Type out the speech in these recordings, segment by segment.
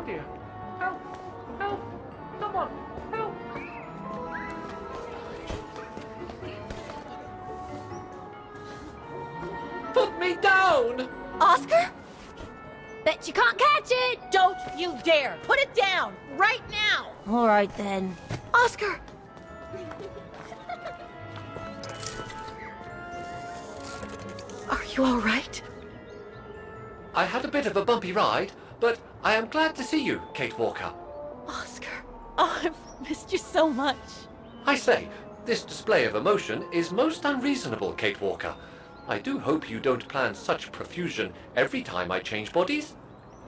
Oh dear. Help! Help! Someone! Help! Put me down! Oscar? Bet you can't catch it! Don't you dare! Put it down! Right now! All right, then. Oscar! Are you all right? I had a bit of a bumpy ride, but I am glad to see you, Kate Walker. Oscar. Oh, I've missed you so much. I say, this display of emotion is most unreasonable, Kate Walker. I do hope you don't plan such profusion every time I change bodies.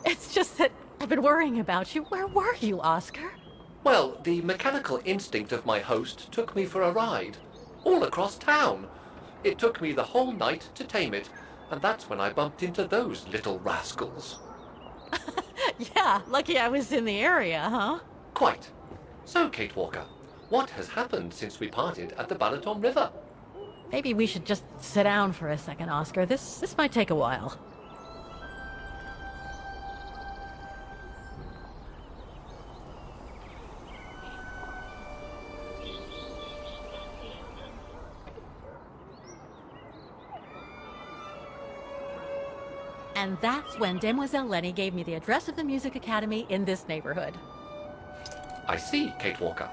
It's just that I've been worrying about you. Where were you, Oscar? Well, the mechanical instinct of my host took me for a ride, all across town. It took me the whole night to tame it, and that's when I bumped into those little rascals. Yeah, lucky I was in the area, huh? Quite. So, Kate Walker, what has happened since we parted at the Balaton River? Maybe we should just sit down for a second, Oscar. This might take a while. And that's when Demoiselle Lenny gave me the address of the Music Academy in this neighborhood. I see, Kate Walker.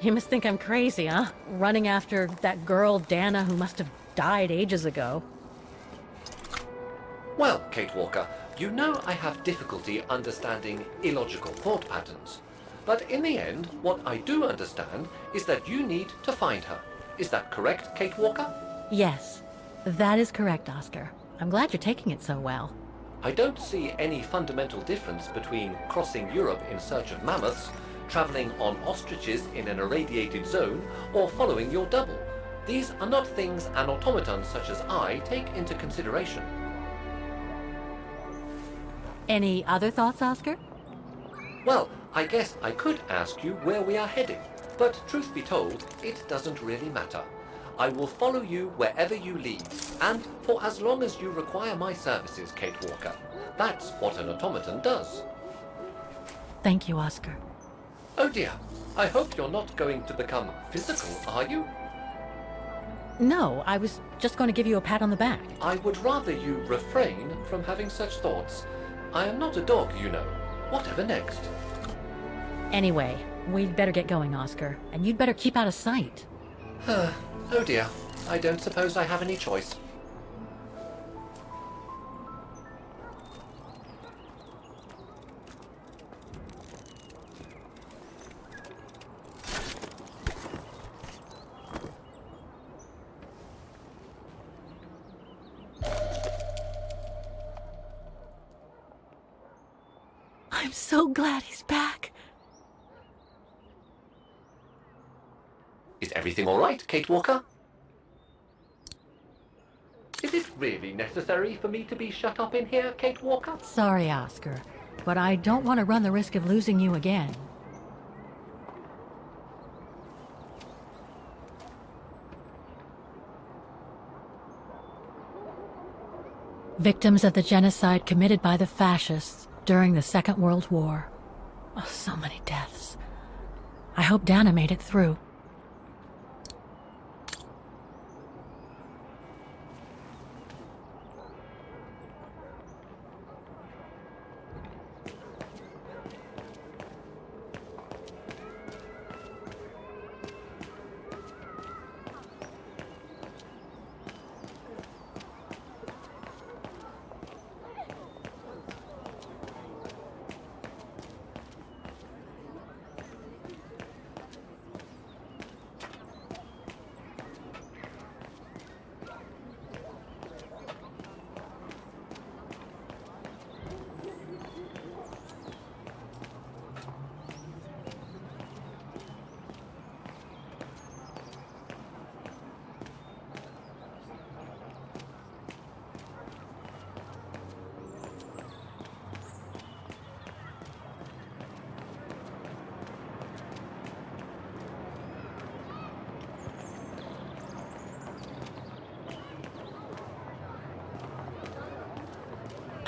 You must think I'm crazy, huh? Running after that girl, Dana, who must have died ages ago. Well, Kate Walker, you know I have difficulty understanding illogical thought patterns. But in the end, what I do understand is that you need to find her. Is that correct, Kate Walker? Yes, that is correct, Oscar. I'm glad you're taking it so well. I don't see any fundamental difference between crossing Europe in search of mammoths, traveling on ostriches in an irradiated zone, or following your double. These are not things an automaton such as I take into consideration. Any other thoughts, Oscar? Well, I guess I could ask you where we are heading, but truth be told, it doesn't really matter. I will follow you wherever you lead, and for as long as you require my services, Kate Walker. That's what an automaton does. Thank you, Oscar. Oh dear, I hope you're not going to become physical, are you? No, I was just going to give you a pat on the back. I would rather you refrain from having such thoughts. I am not a dog, you know. Whatever next? Anyway, we'd better get going, Oscar, and you'd better keep out of sight. Oh dear, I don't suppose I have any choice. I'm so glad he's back. Is everything all right, Kate Walker? Is it really necessary for me to be shut up in here, Kate Walker? Sorry, Oscar, but I don't want to run the risk of losing you again. Victims of the genocide committed by the fascists during the Second World War. Oh, so many deaths. I hope Dana made it through.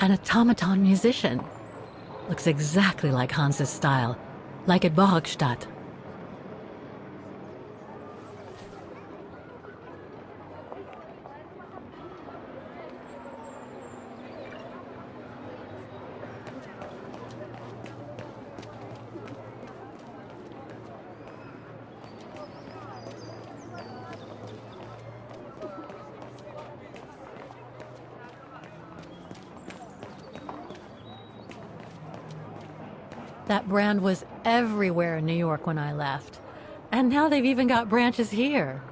An automaton musician. Looks exactly like Hans's style, like at Borgstadt. That brand was everywhere in New York when I left. And now they've even got branches here.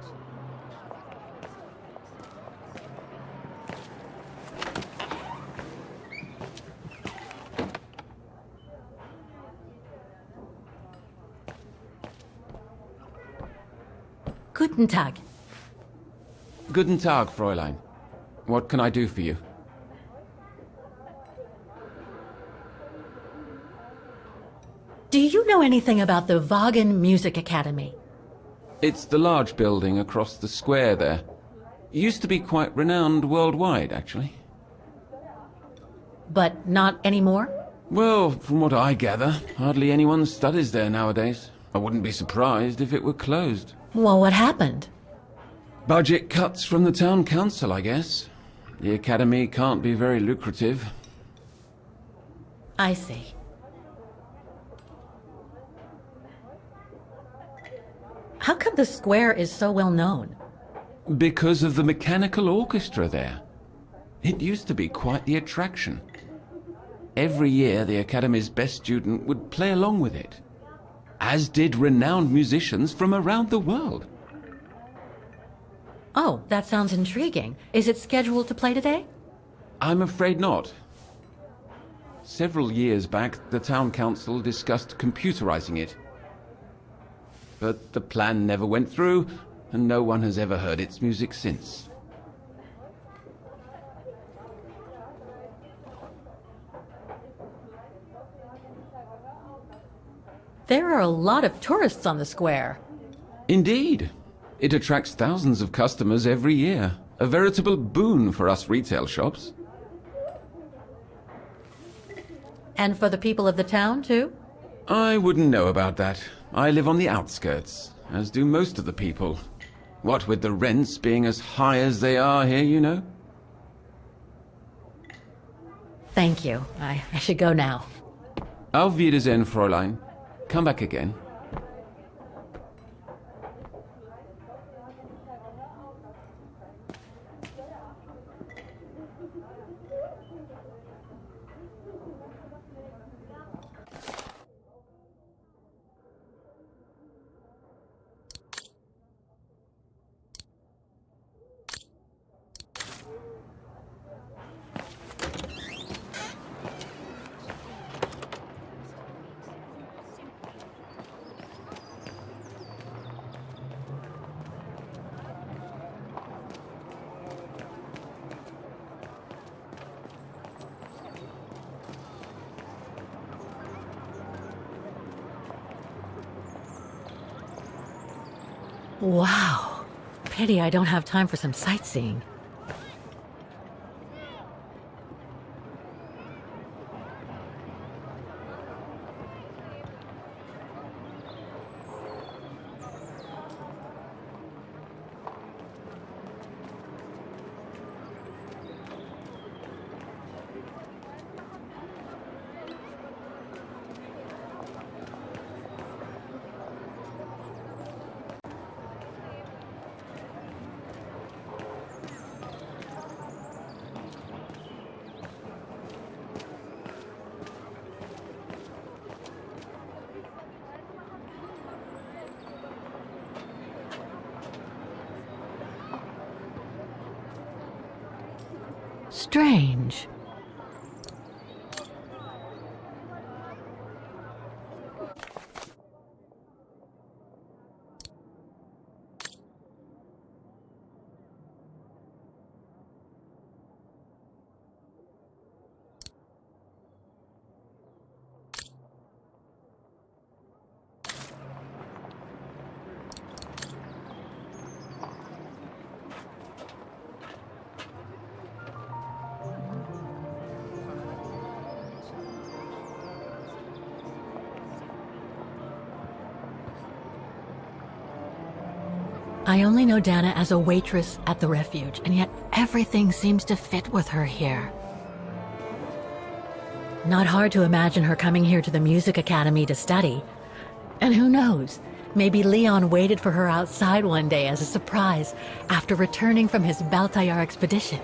Guten Tag. Guten Tag, Fräulein. What can I do for you? Do you know anything about the Wagen Music Academy? It's the large building across the square there. Used to be quite renowned worldwide, actually. But not anymore? Well, from what I gather, hardly anyone studies there nowadays. I wouldn't be surprised if it were closed. Well, what happened? Budget cuts from the town council, I guess. The academy can't be very lucrative. I see. How come the square is so well known? Because of the mechanical orchestra there. It used to be quite the attraction. Every year the academy's best student would play along with it, as did renowned musicians from around the world. Oh, that sounds intriguing. Is it scheduled to play today? I'm afraid not. Several years back, the town council discussed computerizing it. But the plan never went through, and no one has ever heard its music since. There are a lot of tourists on the square. Indeed. It attracts thousands of customers every year. A veritable boon for us retail shops. And for the people of the town, too? I wouldn't know about that. I live on the outskirts, as do most of the people. What with the rents being as high as they are here, you know? Thank you. I should go now. Auf Wiedersehen, Fräulein. Come back again. Wow. Pity I don't have time for some sightseeing. Strange. I only know Dana as a waitress at the refuge, and yet everything seems to fit with her here. Not hard to imagine her coming here to the music academy to study. And who knows, maybe Leon waited for her outside one day as a surprise after returning from his Baltayar expedition.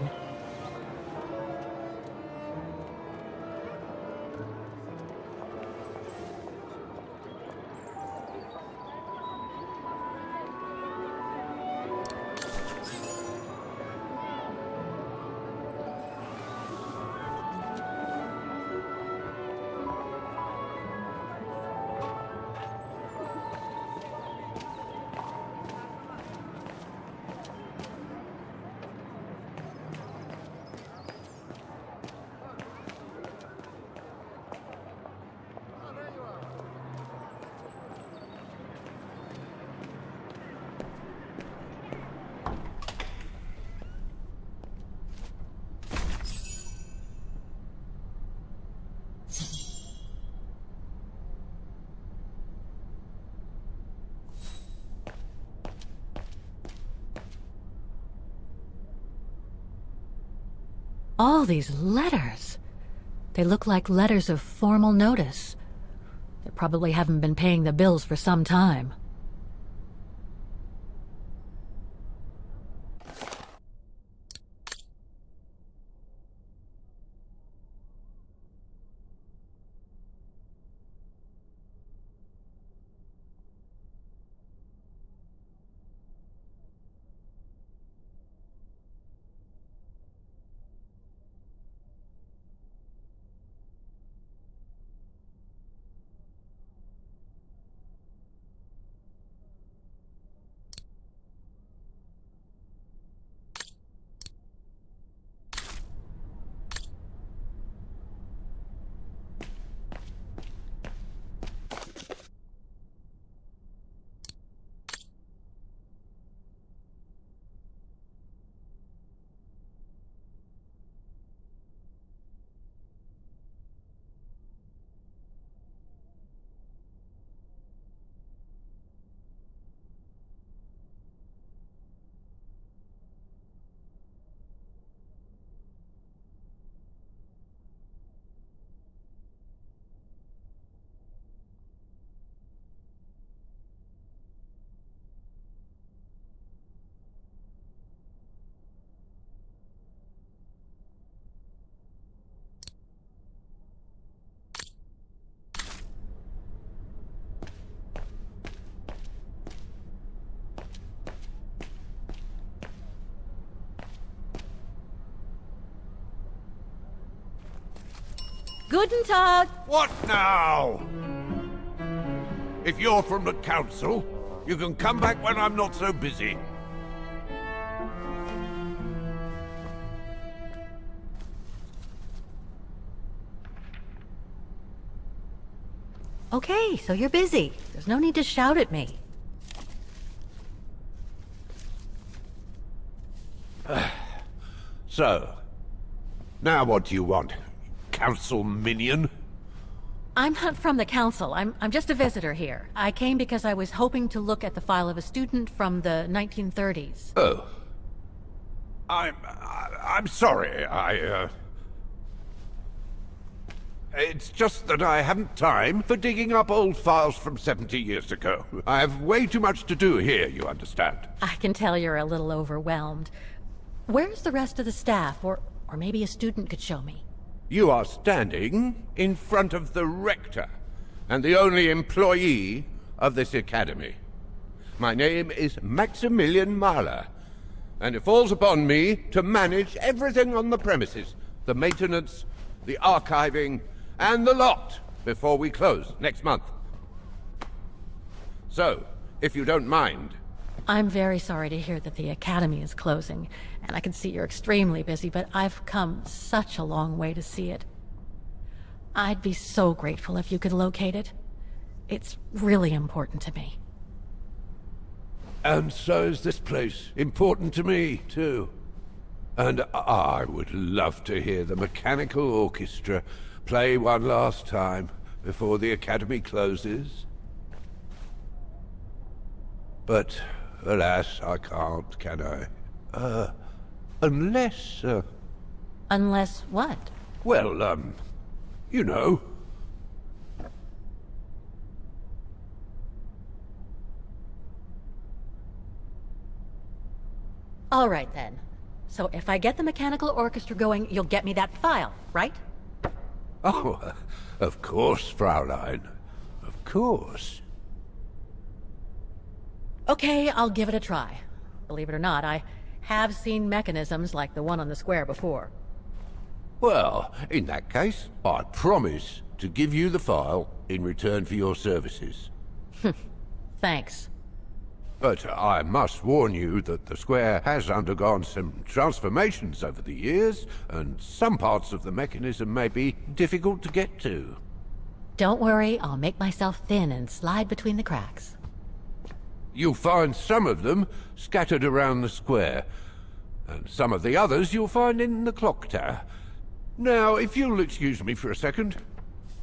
All these letters. They look like letters of formal notice. They probably haven't been paying the bills for some time. Guten Tag! What now? If you're from the council, you can come back when I'm not so busy. Okay, so you're busy. There's no need to shout at me. So, now what do you want? Council minion? I'm not from the council. I'm just a visitor here. I came because I was hoping to look at the file of a student from the 1930s. Oh. I'm sorry, It's just that I haven't time for digging up old files from 70 years ago. I have way too much to do here, you understand. I can tell you're a little overwhelmed. Where's the rest of the staff? Or maybe a student could show me. You are standing in front of the rector, and the only employee of this academy. My name is Maximilian Mahler, and it falls upon me to manage everything on the premises. The maintenance, the archiving, and the lot before we close next month. So, if you don't mind... I'm very sorry to hear that the academy is closing, and I can see you're extremely busy, but I've come such a long way to see it. I'd be so grateful if you could locate it. It's really important to me. And so is this place important to me, too. And I would love to hear the mechanical orchestra play one last time before the academy closes. But Alas, I can't, can I? Unless, Unless what? well, you know. All right, then. So if I get the mechanical orchestra going, you'll get me that file, right? Oh, of course, Fraulein. Of course. Okay, I'll give it a try. Believe it or not, I have seen mechanisms like the one on the square before. Well, in that case, I promise to give you the file in return for your services. Thanks. But I must warn you that the square has undergone some transformations over the years, and some parts of the mechanism may be difficult to get to. Don't worry, I'll make myself thin and slide between the cracks. You'll find some of them scattered around the square, and some of the others you'll find in the clock tower. Now, if you'll excuse me for a second.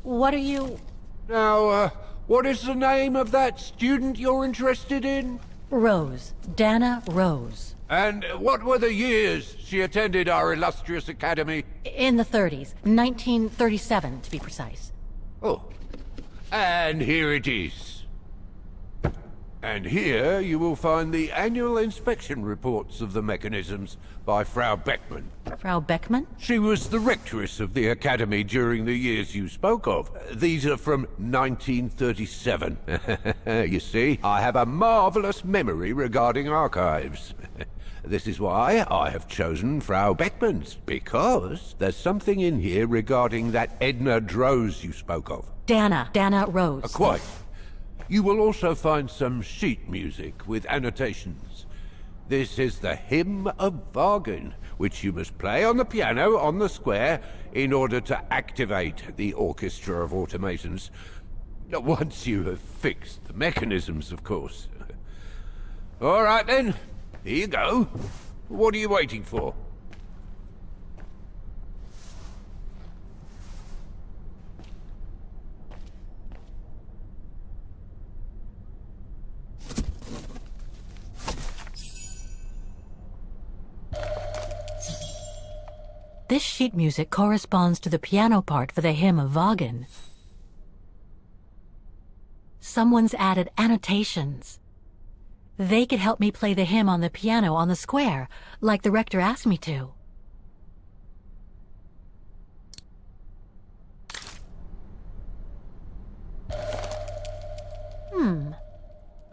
What are you... Now, what is the name of that student you're interested in? Rose. Dana Rose. And what were the years she attended our illustrious academy? In the 30s. 1937, to be precise. Oh, and here it is. And here you will find the annual inspection reports of the mechanisms by Frau Beckmann. Frau Beckmann? She was the rectoress of the academy during the years you spoke of. These are from 1937. You see, I have a marvelous memory regarding archives. This is why I have chosen Frau Beckmann's, because there's something in here regarding that Edna Droz you spoke of. Dana Rose. Quite. You will also find some sheet music with annotations. This is the Hymn of Bargain, which you must play on the piano on the square in order to activate the Orchestra of Automations. Once you have fixed the mechanisms, of course. All right then, here you go. What are you waiting for? This sheet music corresponds to the piano part for the Hymn of Wagen. Someone's added annotations. They could help me play the hymn on the piano on the square, like the rector asked me to.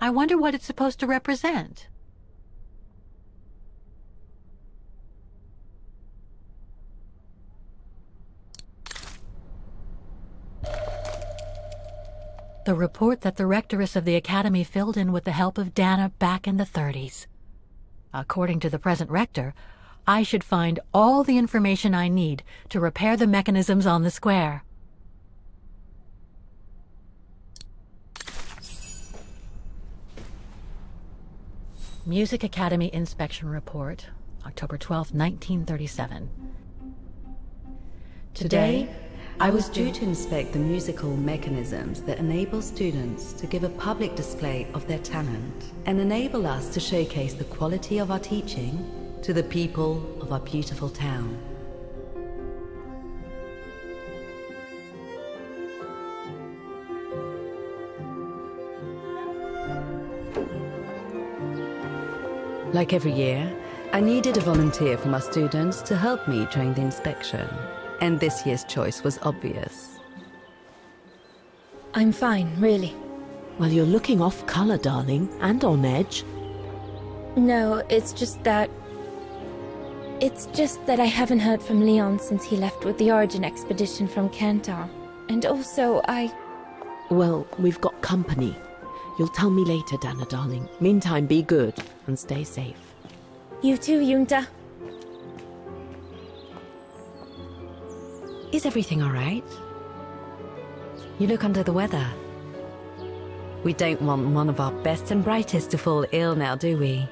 I wonder what it's supposed to represent. The report that the rectoress of the academy filled in with the help of Dana back in the 30s. According to the present rector, I should find all the information I need to repair the mechanisms on the square. Music Academy Inspection Report, October 12, 1937. Today, I was due to inspect the musical mechanisms that enable students to give a public display of their talent and enable us to showcase the quality of our teaching to the people of our beautiful town. Like every year, I needed a volunteer from our students to help me during the inspection. And this year's choice was obvious. I'm fine, really. Well, you're looking off color, darling, and on edge. No, it's just that I haven't heard from Leon since he left with the Origin expedition from Kantar. And also, Well, we've got company. You'll tell me later, Dana, darling. Meantime, be good and stay safe. You too, Yunta. Is everything all right? You look under the weather. We don't want one of our best and brightest to fall ill now, do we?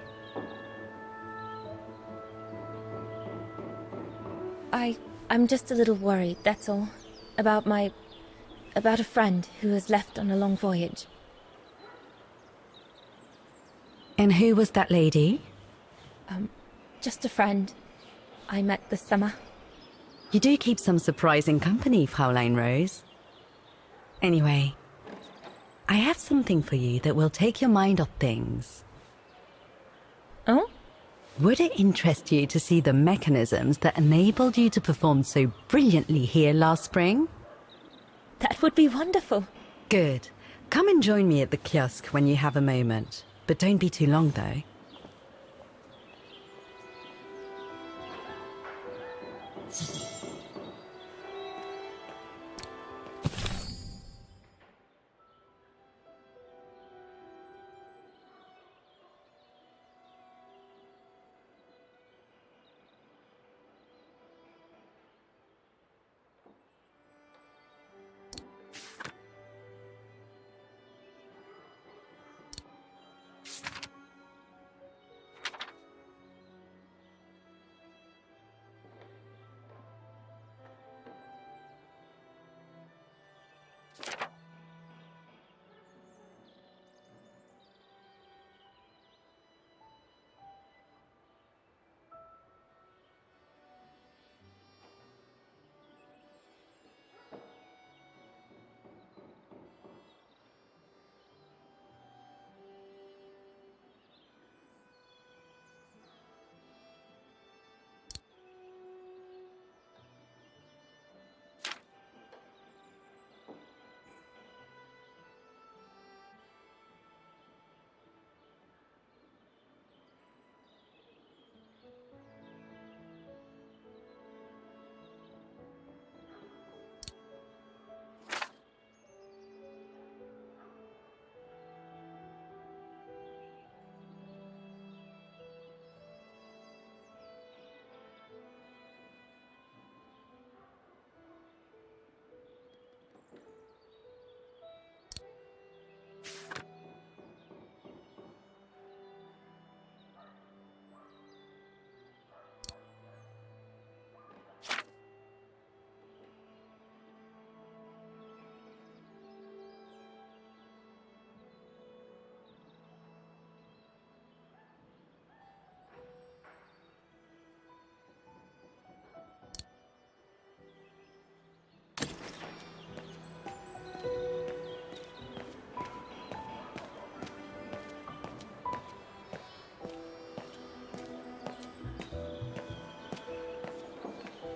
I'm just a little worried, that's all. About a friend who has left on a long voyage. And who was that lady? Just a friend I met this summer. You do keep some surprising company, Fraulein Rose. Anyway, I have something for you that will take your mind off things. Oh? Would it interest you to see the mechanisms that enabled you to perform so brilliantly here last spring? That would be wonderful. Good. Come and join me at the kiosk when you have a moment. But don't be too long, though.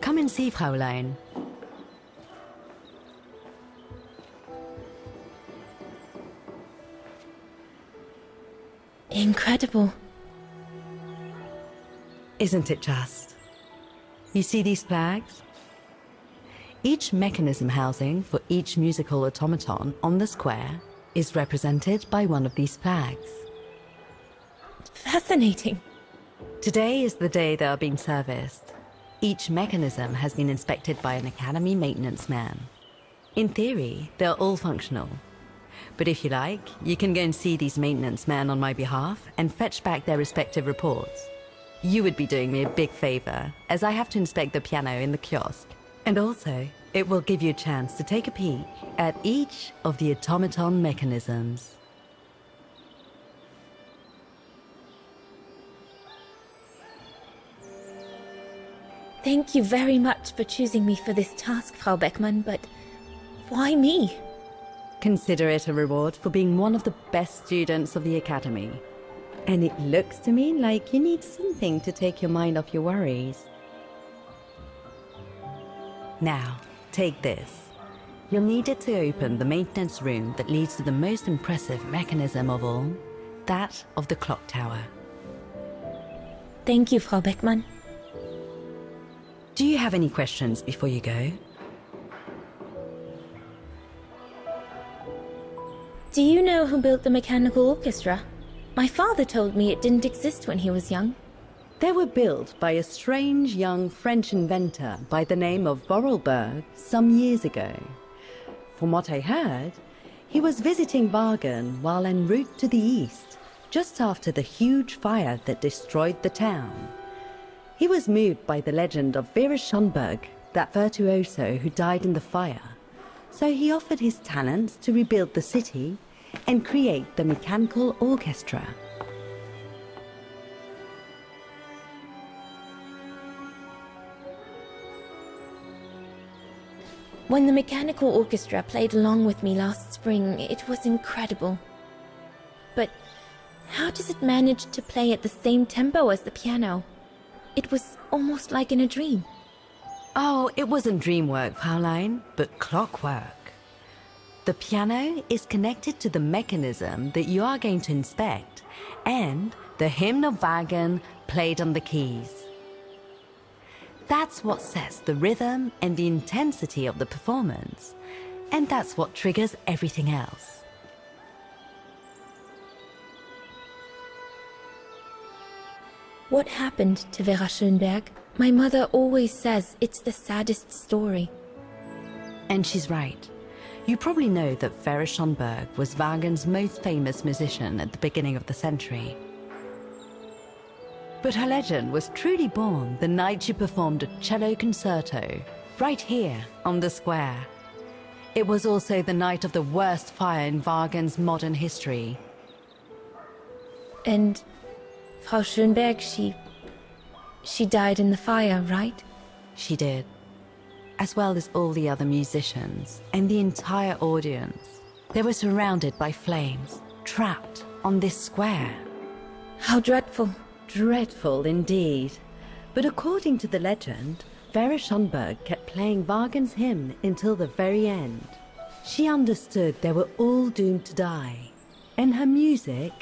Come and see, Fraulein. Incredible. Isn't it just? You see these flags? Each mechanism housing for each musical automaton on the square is represented by one of these flags. Fascinating. Today is the day they are being serviced. Each mechanism has been inspected by an Academy maintenance man. In theory, they're all functional. But if you like, you can go and see these maintenance men on my behalf and fetch back their respective reports. You would be doing me a big favor, as I have to inspect the piano in the kiosk. And also, it will give you a chance to take a peek at each of the automaton mechanisms. Thank you very much for choosing me for this task, Frau Beckmann, but why me? Consider it a reward for being one of the best students of the Academy. And it looks to me like you need something to take your mind off your worries. Now, take this. You'll need it to open the maintenance room that leads to the most impressive mechanism of all, that of the clock tower. Thank you, Frau Beckmann. Do you have any questions before you go? Do you know who built the mechanical orchestra? My father told me it didn't exist when he was young. They were built by a strange young French inventor by the name of Vorarlberg some years ago. From what I heard, he was visiting Wagen while en route to the east, just after the huge fire that destroyed the town. He was moved by the legend of Vera Schönberg, that virtuoso who died in the fire. So he offered his talents to rebuild the city and create the mechanical orchestra. When the mechanical orchestra played along with me last spring, it was incredible. But how does it manage to play at the same tempo as the piano? It was almost like in a dream. Oh, it wasn't dream work, Fraulein, but clockwork. The piano is connected to the mechanism that you are going to inspect, and the hymn of Wagen played on the keys. That's what sets the rhythm and the intensity of the performance, and that's what triggers everything else. What happened to Vera Schönberg? My mother always says it's the saddest story. And she's right. You probably know that Vera Schönberg was Wagen's most famous musician at the beginning of the century. But her legend was truly born the night she performed a cello concerto, right here on the square. It was also the night of the worst fire in Wagen's modern history. And Frau Schönberg, she died in the fire, right? She did, as well as all the other musicians and the entire audience. They were surrounded by flames, trapped on this square. How dreadful. Dreadful indeed. But according to the legend, Vera Schönberg kept playing Wagen's hymn until the very end. She understood they were all doomed to die, and her music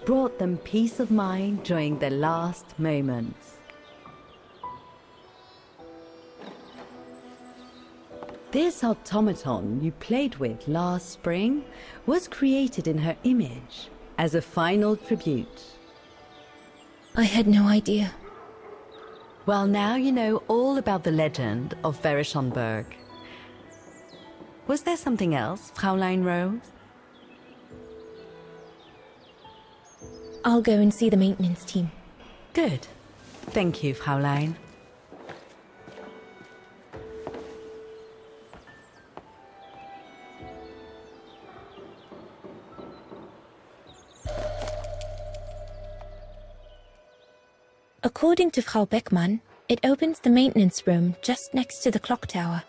brought them peace of mind during their last moments. This automaton you played with last spring was created in her image as a final tribute. I had no idea. Well, now you know all about the legend of Vera Schönberg. Was there something else, Fraulein Rose? I'll go and see the maintenance team. Good. Thank you, Fraulein. According to Frau Beckmann, it opens the maintenance room just next to the clock tower.